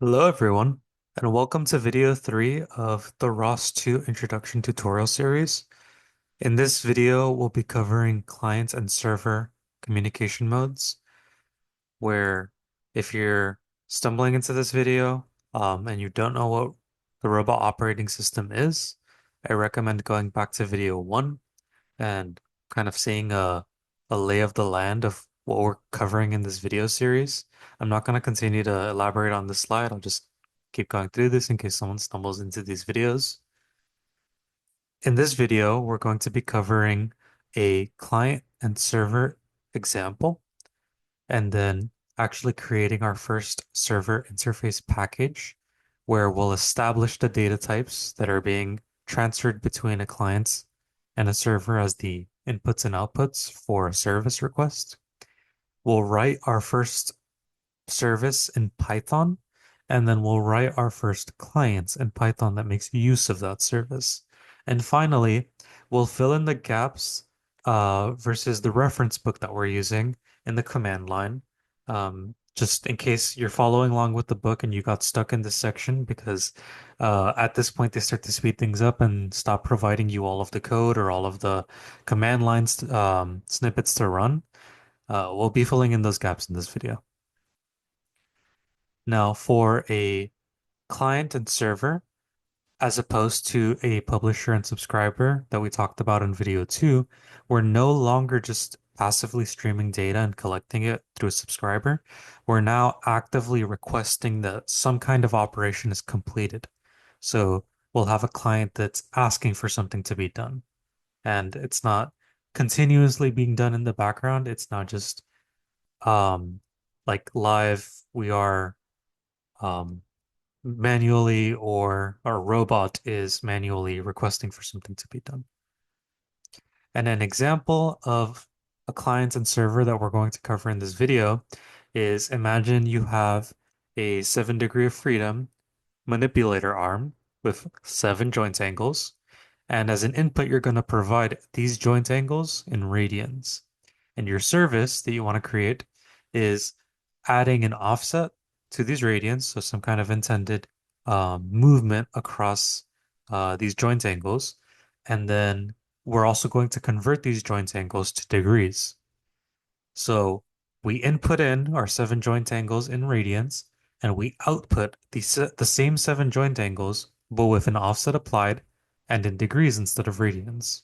Hello everyone, and welcome to video 3 of the ROS2 Introduction Tutorial Series. In this video, we'll be covering client and server communication modes, where if you're stumbling into this video and you don't know what the robot operating system is, I recommend going back to video 1 and kind of seeing a lay of the land of what we're covering in this video series. I'm not going to continue to elaborate on this slide. I'll just keep going through this in case someone stumbles into these videos. In this video, we're going to be covering a client and server example, and then actually creating our first server interface package where we'll establish the data types that are being transferred between a client and a server as the inputs and outputs for a service request. We'll write our first service in Python, and then we'll write our first client in Python that makes use of that service. And finally, we'll fill in the gaps versus the reference book that we're using in the command line. Just in case you're following along with the book and you got stuck in this section, because at this point they start to speed things up and stop providing you all of the code or all of the command lines snippets to run. We'll be filling in those gaps in this video. Now, for a client and server, as opposed to a publisher and subscriber that we talked about in video 2, we're no longer just passively streaming data and collecting it through a subscriber. We're now actively requesting that some kind of operation is completed. So we'll have a client that's asking for something to be done. And it's not continuously being done in the background. It's not just um, like live, we are um, manually or our robot is manually requesting for something to be done. And an example of a client and server that we're going to cover in this video is imagine you have a 7 degree of freedom manipulator arm with 7 joint angles. And as an input, you're going to provide these joint angles in radians. And your service that you want to create is adding an offset to these radians, so some kind of intended movement across these joint angles. And then we're also going to convert these joint angles to degrees. So we input in our 7 joint angles in radians, and we output the same 7 joint angles, but with an offset applied and in degrees instead of radians.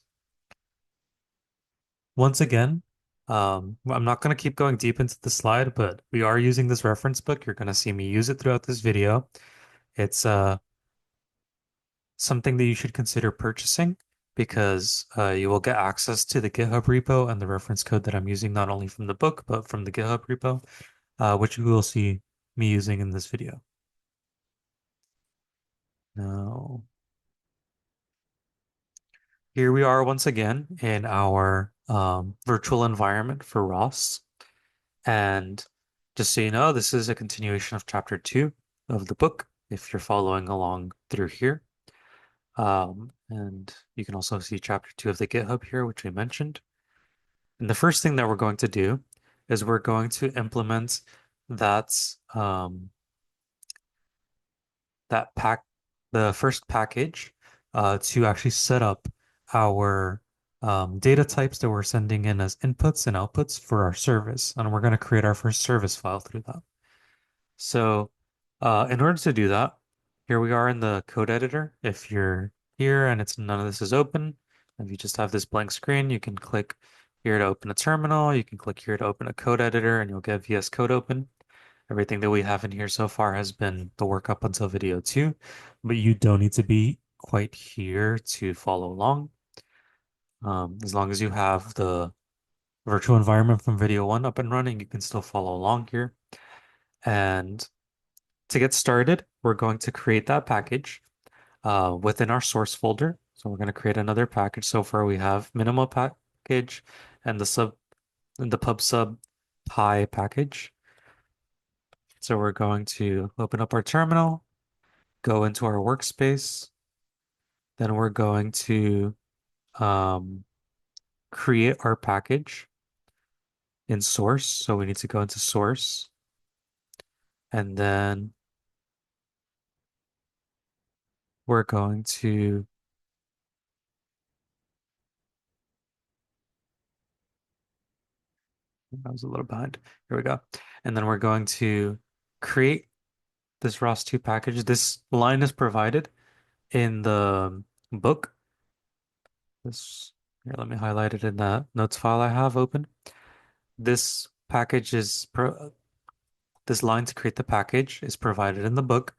Once again, I'm not going to keep going deep into the slide, but we are using this reference book. You're going to see me use it throughout this video. It's something that you should consider purchasing because you will get access to the GitHub repo and the reference code that I'm using not only from the book, but from the GitHub repo, which you will see me using in this video. Now, here we are once again in our virtual environment for ROS. And just so you know, this is a continuation of chapter 2 of the book, if you're following along through here. And you can also see chapter 2 of the GitHub here, which I mentioned. And the first thing that we're going to do is we're going to implement that that pack the first package to actually set up our data types that we're sending in as inputs and outputs for our service. And we're going to create our first service file through that. So in order to do that, here we are in the code editor. If you're here and it's none of this is open, if you just have this blank screen, you can click here to open a terminal. You can click here to open a code editor and you'll get VS Code open. Everything that we have in here so far has been the work up until video 2, but you don't need to be quite here to follow along. As long as you have the virtual environment from video 1 up and running, you can still follow along here. And to get started, we're going to create that package within our source folder. So we're going to create another package. So far we have minimal package and the pub sub pi package. So we're going to open up our terminal, go into our workspace. Then we're going to um, create our package in source. So we need to go into source and then we're going to, I was a little behind. Here we go. And then we're going to create this ROS2 package. This line is provided in the book. This, here, let me highlight it in the notes file I have open. This package is this line to create the package is provided in the book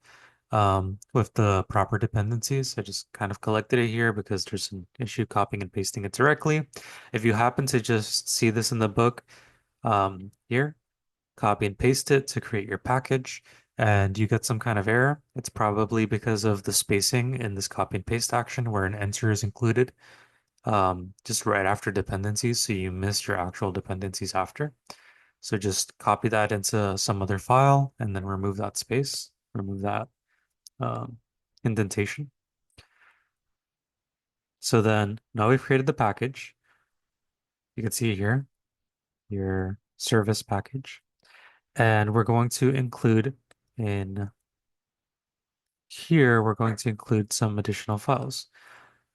with the proper dependencies. I just kind of collected it here because there's an issue copying and pasting it directly. If you happen to just see this in the book here, copy and paste it to create your package and you get some kind of error. It's probably because of the spacing in this copy and paste action where an enter is included just right after dependencies. So you missed your actual dependencies after. So just copy that into some other file and then remove that space, remove that um, indentation. So then now we've created the package. You can see here your service package. And we're going to include in here, we're going to include some additional files.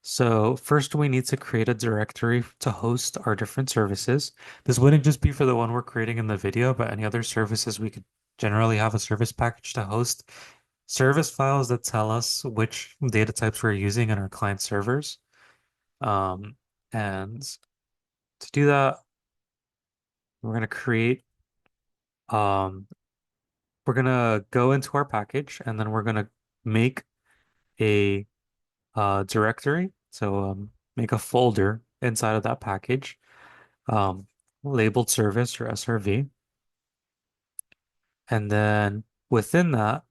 So first we need to create a directory to host our different services. This wouldn't just be for the one we're creating in the video, but any other services we could generally have a service package to host service files that tell us which data types we're using in our client servers. And to do that, we're going to create, um, we're going to go into our package and then we're going to make a directory. So make a folder inside of that package, um, labeled service or SRV. And then within that,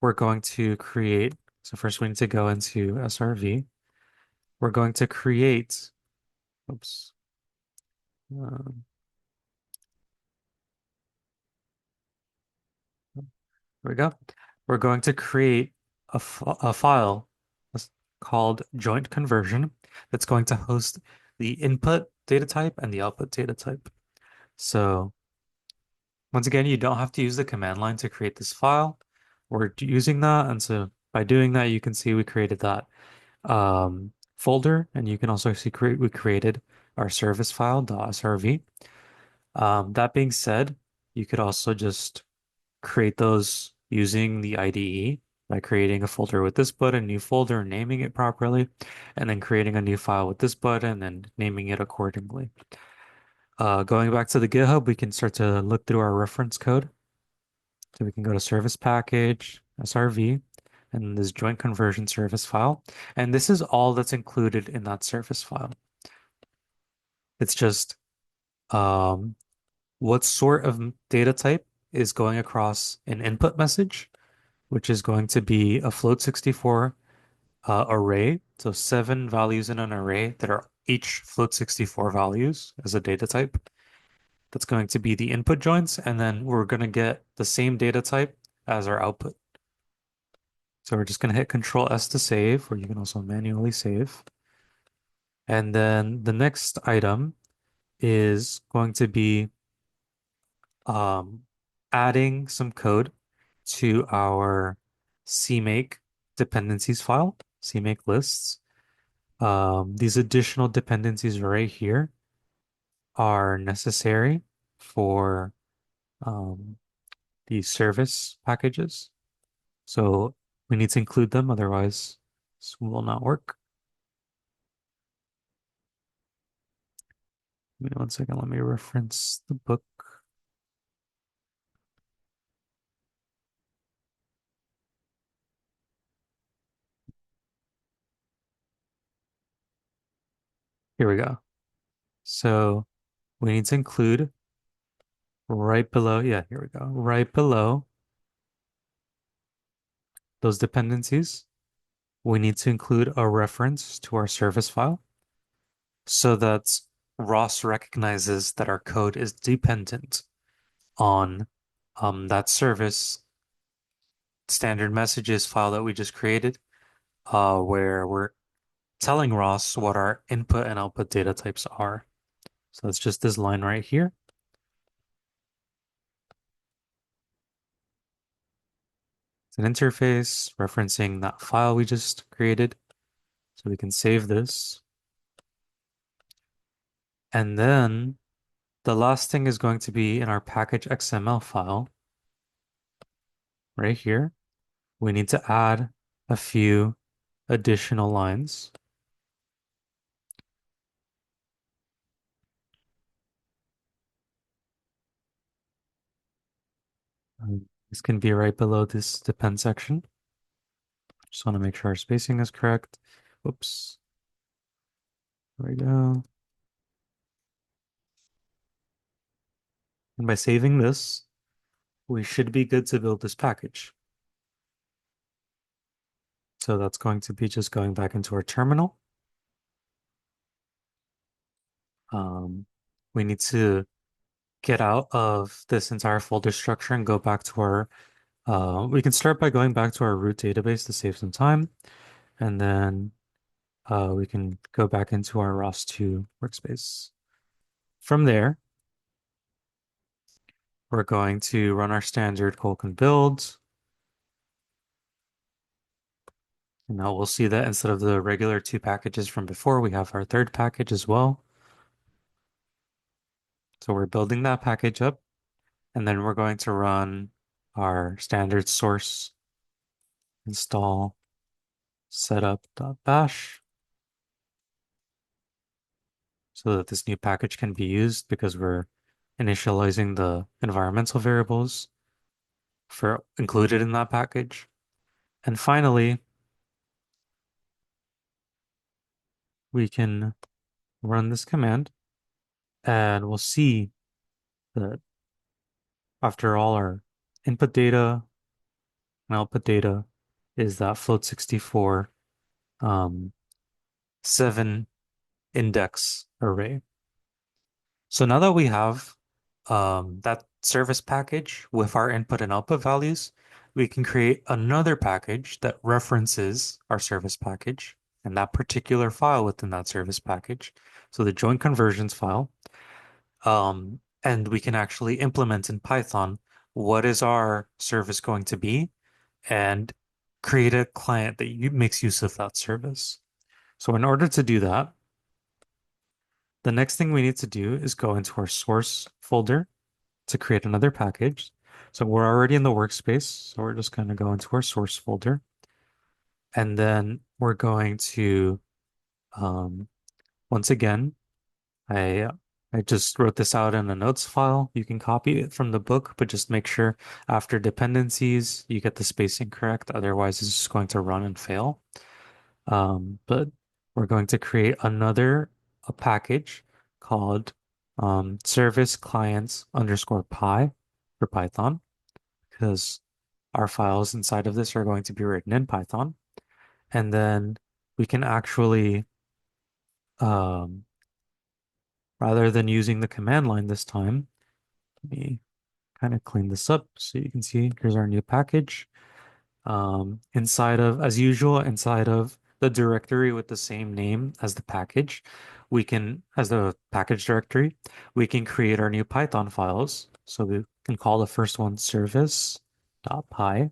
we're going to create, so first we need to go into SRV. We're going to create, oops, um, there we go. We're going to create a file called joint conversion that's going to host the input data type and the output data type. So once again, you don't have to use the command line to create this file. We're using that. And so by doing that, you can see we created that folder. And you can also see we created our service file .srv. That being said, you could also just create those using the IDE by creating a folder with this button, new folder, naming it properly, and then creating a new file with this button and naming it accordingly. Going back to the GitHub, we can start to look through our reference code. So we can go to service package, SRV, and this joint conversion service file. And this is all that's included in that service file. It's just what sort of data type is going across an input message, which is going to be a float 64 array. So 7 values in an array that are each float 64 values as a data type. That's going to be the input joints, and then we're going to get the same data type as our output. So we're just going to hit Control S to save, or you can also manually save. And then the next item is going to be um, adding some code to our CMake dependencies file, CMake lists. These additional dependencies right here are necessary for these service packages. So we need to include them, otherwise this will not work. Give me one second, let me reference the book. Here we go. So we need to include right below, yeah, here we go. Right below those dependencies, we need to include a reference to our service file so that ROS recognizes that our code is dependent on that service standard messages file that we just created, where we're telling ROS what our input and output data types are. So it's just this line right here. an interface referencing that file we just created. So we can save this. And then the last thing is going to be in our package XML file right here. We need to add a few additional lines. This can be right below this depend section. Just want to make sure our spacing is correct. Whoops. There we go. And by saving this, we should be good to build this package. So that's going to be just going back into our terminal. Um, we need to get out of this entire folder structure and go back to our, we can start by going back to our root database to save some time. And then we can go back into our ROS2 workspace. From there, we're going to run our standard colon build. And now we'll see that instead of the regular two packages from before, we have our third package as well. So we're building that package up, and then we're going to run our standard source install setup.bash so that this new package can be used because we're initializing the environmental variables for included in that package. And finally, we can run this command and we'll see that after all our input data and output data is that float64 um, 7 index array. So now that we have that service package with our input and output values, we can create another package that references our service package and that particular file within that service package. So the joint conversions file. And we can actually implement in Python what is our service going to be and create a client that makes use of that service. So in order to do that, the next thing we need to do is go into our source folder to create another package. So we're already in the workspace, so we're just going to go into our source folder. And then we're going to, once again, I I just wrote this out in a notes file. You can copy it from the book, but just make sure after dependencies you get the spacing correct. Otherwise, it's just going to run and fail. But we're going to create a package called service clients underscore py for Python because our files inside of this are going to be written in Python. And then we can actually, um, rather than using the command line this time, let me kind of clean this up so you can see here's our new package. Inside of, as usual, inside of the directory with the same name as the package, as the package directory, we can create our new Python files. So we can call the first one service.py.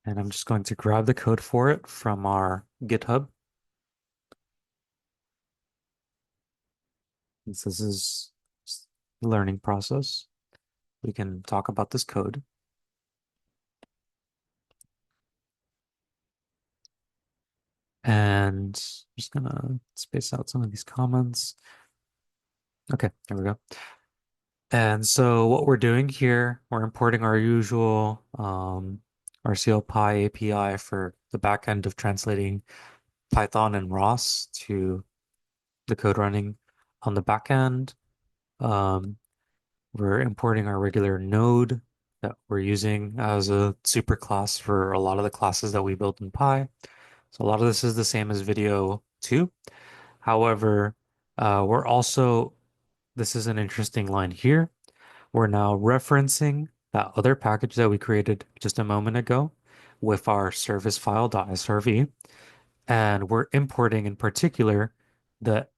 And I'm just going to grab the code for it from our GitHub. Since this is a learning process, we can talk about this code. And I'm just gonna space out some of these comments. Okay, there we go. And so what we're doing here, we're importing our usual RCLPy API for the backend of translating Python and ROS to the code running on the backend. Um, we're importing our regular node that we're using as a superclass for a lot of the classes that we built in Py. So a lot of this is the same as video 2. However, we're also, this is an interesting line here. We're now referencing that other package that we created just a moment ago with our service file.srv. And we're importing in particular the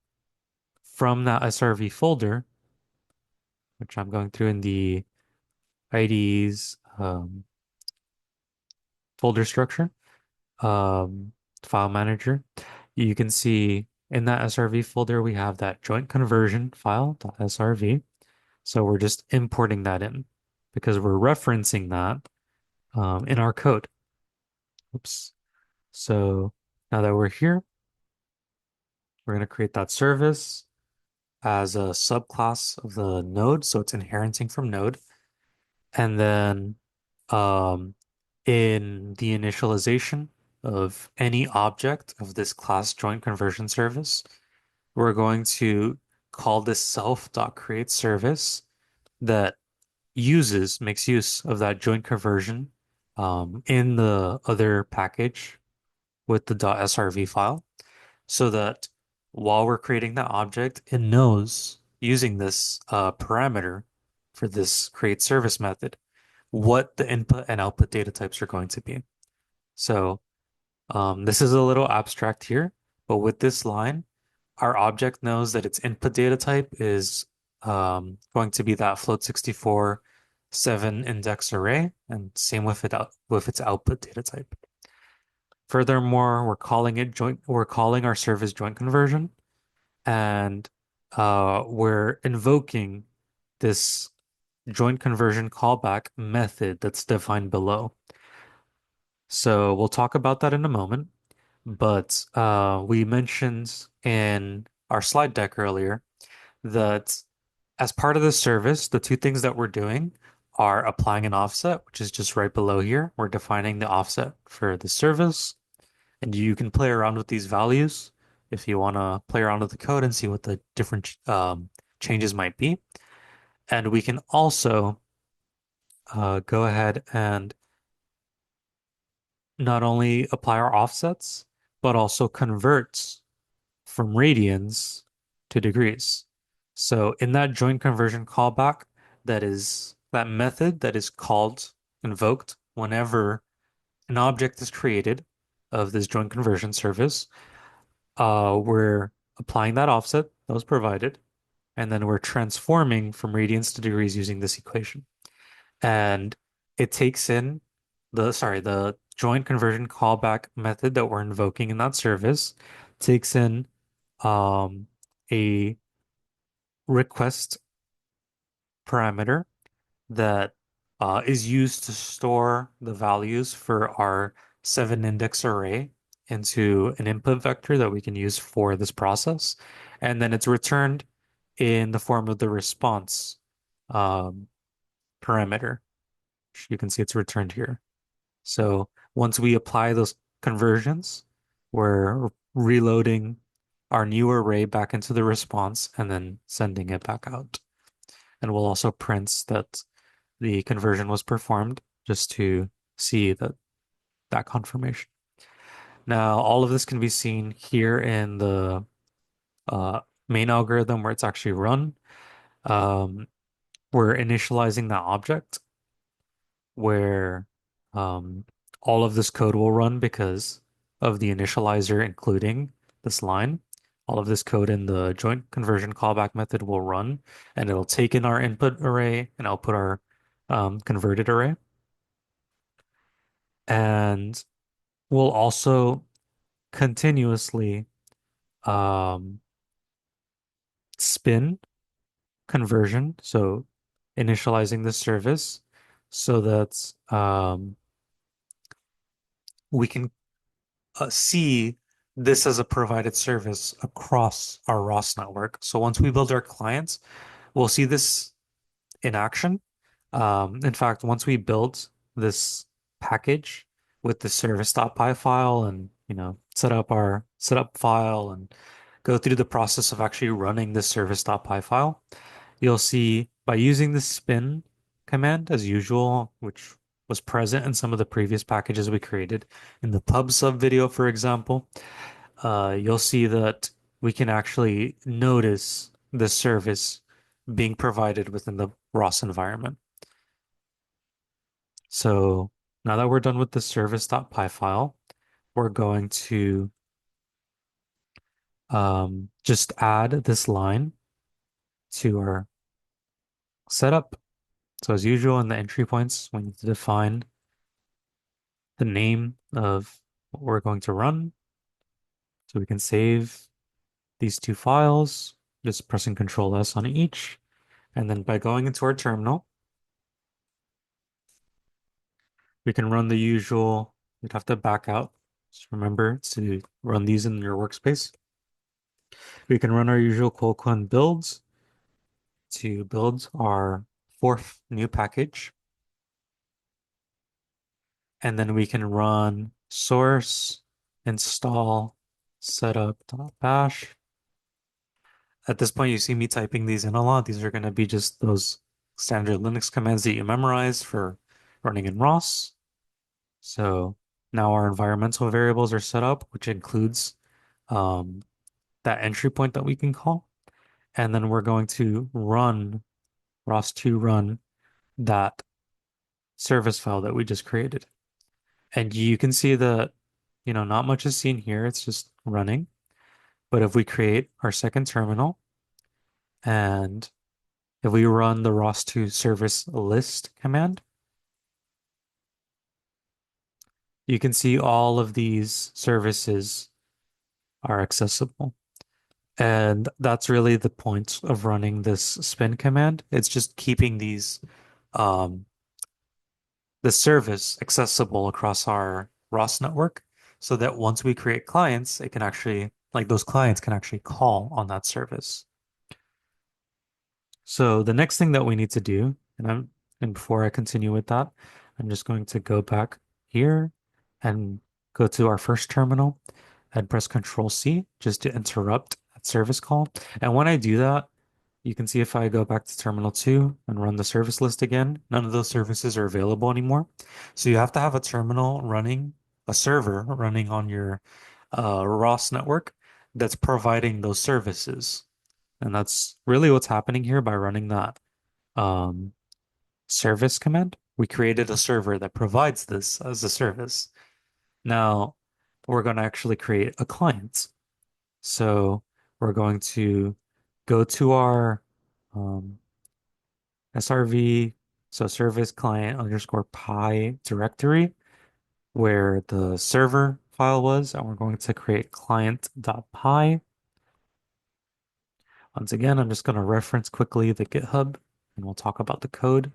from that SRV folder, which I'm going through in the IDE's folder structure, um, file manager. You can see in that SRV folder, we have that joint conversion file.srv. So we're just importing that in because we're referencing that in our code. Oops. So now that we're here, we're going to create that service as a subclass of the node. So it's inheriting from node. And then um, in the initialization of any object of this class joint conversion service, we're going to call this self.create service that makes use of that joint conversion in the other package with the .srv file so that while we're creating that object, it knows using this parameter for this create service method what the input and output data types are going to be. So this is a little abstract here, but with this line, our object knows that its input data type is going to be that float 64 7 index array, and same with its output data type. Furthermore, we're calling our service joint conversion, and we're invoking this joint conversion callback method that's defined below. So we'll talk about that in a moment. But we mentioned in our slide deck earlier that as part of the service, the two things that we're doing are applying an offset, which is just right below here. We're defining the offset for the service, and you can play around with these values if you want to play around with the code and see what the different changes might be. And we can also go ahead and not only apply our offsets, but also convert from radians to degrees. So in that joint conversion callback, that method that is called, invoked whenever an object is created of this joint conversion service, we're applying that offset that was provided, and then we're transforming from radians to degrees using this equation. And it takes in the joint conversion callback method that we're invoking in that service takes in a request parameter that is used to store the values for our 7 index array into an input vector that we can use for this process. And then it's returned in the form of the response um, parameter. You can see it's returned here. So once we apply those conversions, we're reloading our new array back into the response and then sending it back out. And we'll also print that the conversion was performed just to see that confirmation. Now, all of this can be seen here in the uh, main algorithm where it's actually run. Um, we're initializing that object where all of this code will run because of the initializer, including this line. All of this code in the joint conversion callback method will run, and it'll take in our input array and output our converted array. And we'll also continuously um, spin conversion, so initializing the service so that we can see this as a provided service across our ROS network. So once we build our clients, we'll see this in action. In fact, once we build this package with the service.py file and set up our setup file and go through the process of actually running the service.py file, you'll see by using the spin command as usual, which was present in some of the previous packages we created in the pub sub video, for example, you'll see that we can actually notice the service being provided within the ROS environment. So now that we're done with the service.py file, we're going to just add this line to our setup So as usual in the entry points, we need to define the name of what we're going to run. So we can save these two files, just pressing Control S on each. And then by going into our terminal, we can run the usual, you'd have to back out. Just remember to run these in your workspace. We can run our usual Qualcomm builds to build our fourth new package. And then we can run source install setup.bash. At this point, you see me typing these in a lot. These are going to be just those standard Linux commands that you memorize for running in ROS. So now our environmental variables are set up, which includes um, that entry point that we can call. And then we're going to run ROS2 run that service file that we just created. And you can see that, not much is seen here. It's just running. But if we create our second terminal and if we run the ROS2 service list command, you can see all of these services are accessible. And that's really the point of running this spin command. It's just keeping um, the service accessible across our ROS network so that once we create clients, it can actually, like those clients can actually call on that service. So the next thing that we need to do, and before I continue with that, I'm just going to go back here and go to our first terminal and press Control C just to interrupt that service call. And when I do that, you can see if I go back to terminal 2 and run the service list again, none of those services are available anymore. So you have to have a terminal running, a server running on your ROS network that's providing those services. And that's really what's happening here by running that um, service command. We created a server that provides this as a service. Now we're going to actually create a client. So we're going to go to our um, SRV, so service client underscore pi directory where the server file was, and we're going to create client.py. Once again, I'm just going to reference quickly the GitHub and we'll talk about the code.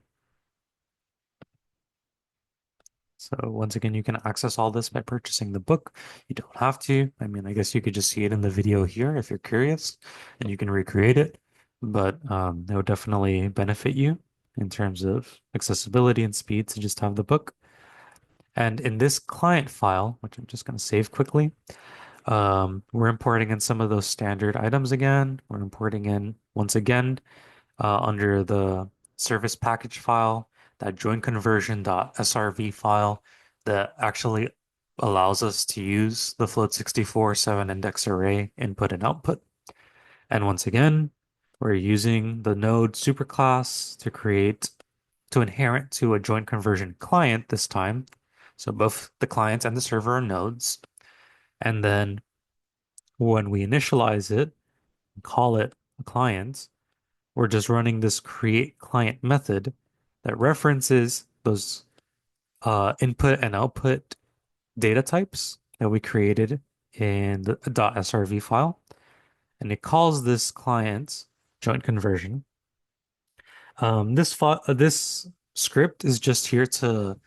So once again, you can access all this by purchasing the book. You don't have to. I mean, I guess you could just see it in the video here if you're curious and you can recreate it, but it would definitely benefit you in terms of accessibility and speed to just have the book. And in this client file, which I'm just going to save quickly, we're importing in some of those standard items again. We're importing in, once again, under the service package file, that join conversion.srv file that actually allows us to use the float64 7 index array input and output. And once again, we're using the node superclass to inherit to a joint conversion client this time. So both the client and the server are nodes. And then when we initialize it, call it a client, we're just running this create client method that references those input and output data types that we created in the .srv file. And it calls this client joint conversion. This script is just here to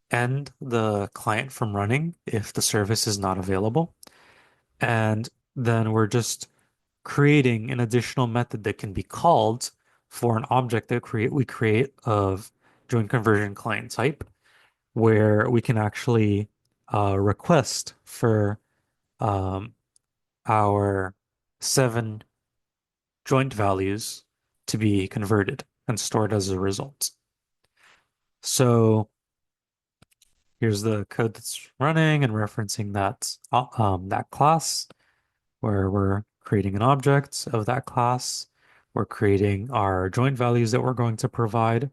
end the client from running if the service is not available. And then we're just creating an additional method that can be called for an object that we create of joint conversion client type, where we can actually request for um, our 7 joint values to be converted and stored as a result. So here's the code that's running and referencing that class, where we're creating an object of that class. We're creating our joint values that we're going to provide.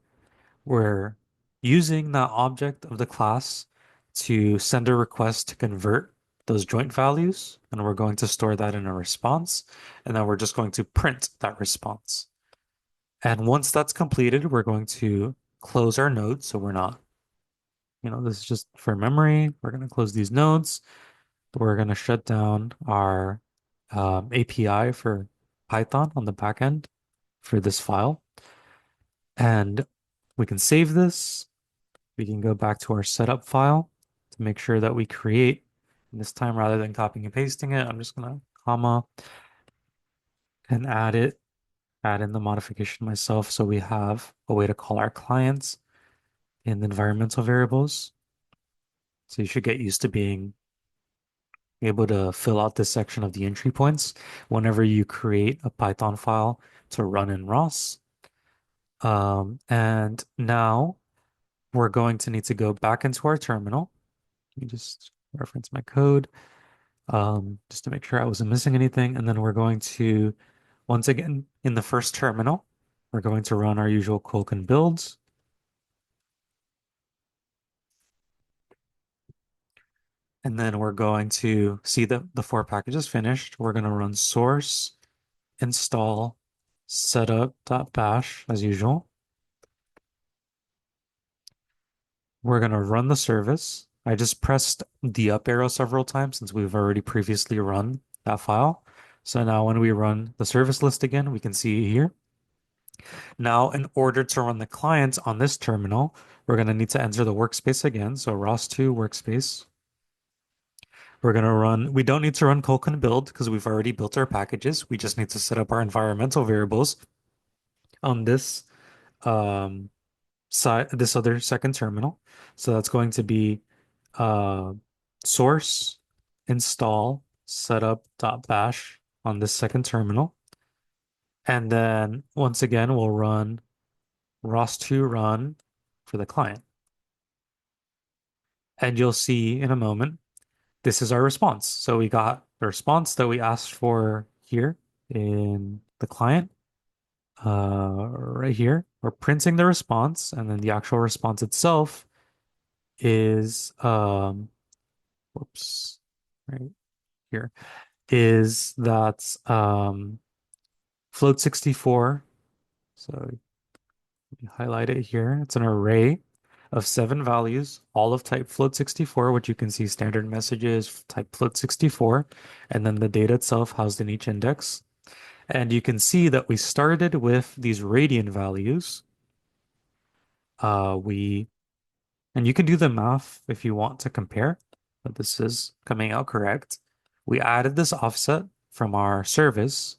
We're using that object of the class to send a request to convert those joint values, and we're going to store that in a response, and then we're just going to print that response. And once that's completed, we're going to close our nodes. So we're not, this is just for memory. We're going to close these nodes. We're going to shut down our API for Python on the back end for this file. And we can save this. We can go back to our setup file to make sure that we create. And this time, rather than copying and pasting it, I'm just going to comma and add in the modification myself. So we have a way to call our clients in the environmental variables. So you should get used to being able to fill out this section of the entry points whenever you create a Python file to run in ROS. And now we're going to need to go back into our terminal. Let me just reference my code just to make sure I wasn't missing anything. And then we're going to, once again, in the first terminal, we're going to run our usual Colcan builds. And then we're going to see that the four packages finished. We're going to run source install setup.bash as usual. We're going to run the service. I just pressed the up arrow several times since we've already previously run that file. So now when we run the service list again, we can see it here. Now, in order to run the client on this terminal, we're going to need to enter the workspace again. So ROS2 workspace. We're going to run, we don't need to run Colcan build because we've already built our packages. We just need to set up our environmental variables on this this other second terminal. So that's going to be uh, source install setup.bash on this second terminal. And then once again, we'll run ROS2 run for the client. And you'll see in a moment, this is our response. So we got the response that we asked for here in the client. Right here, we're printing the response, and then the actual response itself is whoops, right here is that float 64. So you highlight it here. It's an array of 7 values, all of type float 64, which you can see standard messages type float 64, and then the data itself housed in each index. And you can see that we started with these radian values. And you can do the math if you want to compare, but this is coming out correct. We added this offset from our service,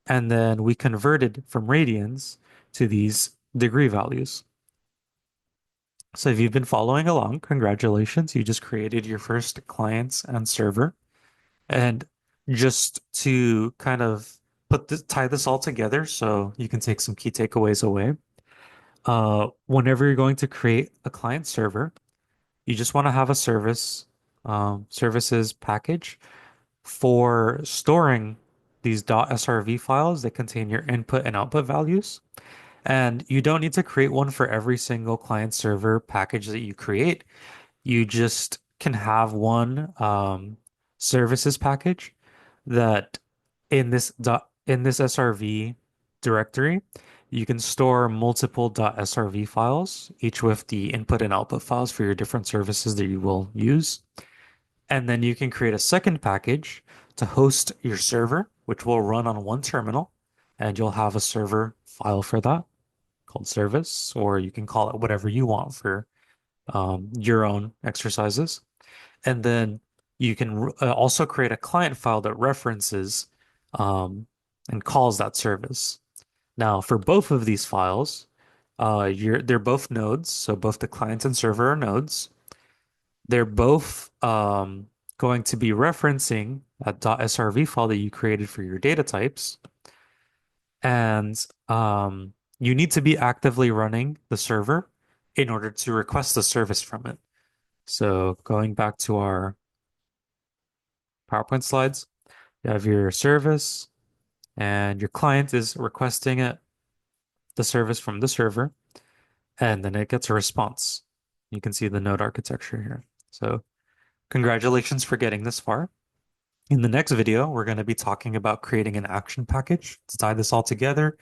and then we converted from radians to these degree values. So if you've been following along, congratulations, you just created your first client and server. And just to kind of tie this all together so you can take some key takeaways away. Whenever you're going to create a client server, you just want to have a services package for storing these .srv files that contain your input and output values. And you don't need to create one for every single client server package that you create. You just can have one services package that in this SRV directory, you can store multiple .srv files, each with the input and output files for your different services that you will use. And then you can create a second package to host your server, which will run on one terminal, and you'll have a server file for that called service, or you can call it whatever you want for your own exercises. And then you can also create a client file that references and calls that service. Now, for both of these files, they're both nodes, so both the client and server are nodes. They're both going to be referencing that .srv file that you created for your data types. And you need to be actively running the server in order to request the service from it. So going back to our PowerPoint slides, you have your service and your client is requesting the service from the server, and then it gets a response. You can see the node architecture here. So congratulations for getting this far. In the next video, we're going to be talking about creating an action package to tie this all together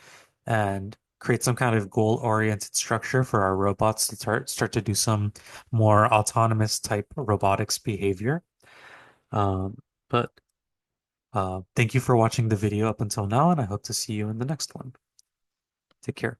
and create some kind of goal-oriented structure for our robots to start to do some more autonomous type robotics behavior. Um, but thank you for watching the video up until now, and I hope to see you in the next one. Take care.